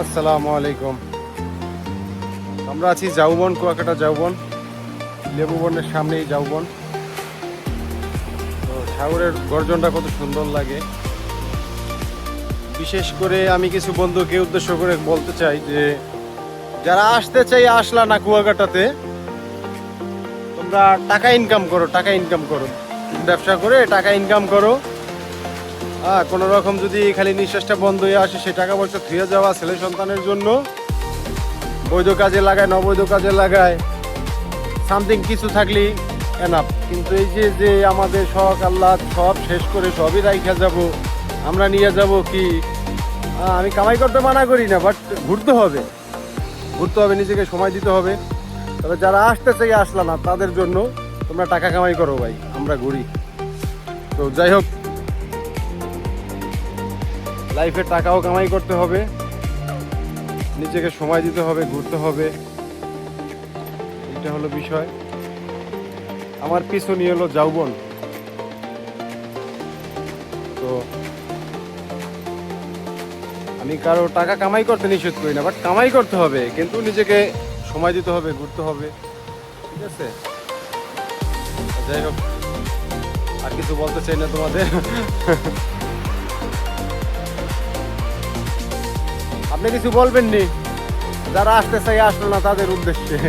আসসালামু আলাইকুম। আমরা আছি জাউবন, কুয়াকাটা জাউবন, লেবু বনের সামনেই জাউবন। তো সাগরের গর্জনটা কত সুন্দর লাগে। বিশেষ করে আমি কিছু বন্ধুকে উদ্দেশ্য করে বলতে চাই যে যারা আসতে চাই আসলা না কুয়াকাটাতে, তোমরা টাকা ইনকাম করো, টাকা ইনকাম করো, ব্যবসা করে টাকা ইনকাম করো। কোনো রকম যদি খালি নিঃশ্বাসটা বন্ধ হয়ে আসে, সে টাকা পয়সা ধুয়ে যাওয়া ছেলে সন্তানের জন্য বৈধ কাজে লাগায়, অবৈধ কাজে লাগায়, সামথিং কিছু থাকলেই এনাফ। কিন্তু এই যে যে আমাদের শখ আল্লাহ সব শেষ করে সবই রাইখা যাব, আমরা নিয়ে যাব কি? আমি কামাই করতে মানা করি না, বাট ঘুরতে হবে, ঘুরতে হবে, নিজেকে সময় দিতে হবে। তবে যারা আসতে চাই আসলা না, তাদের জন্য তোমরা টাকা কামাই করো ভাই, আমরা ঘুরি। তো যাই হোক, লাইফে টাকাও কামাই করতে হবে, নিজেকে সময় দিতে হবে, ঘুরতে হবে, এটা হলো বিষয়। আমার পিছনই হলো জাউবন। তো আমি কারো টাকা কামাই করতে নিষেধ করি না, বাট কামাই করতে হবে, কিন্তু নিজেকে সময় দিতে হবে, ঘুরতে হবে, ঠিক আছে? যাই হোক, আর কিছু বলতে চাই না তোমাদের। আপনি কিছু বলবেন নি যারা আসতে চাই আসলো না তাদের উদ্দেশ্যে?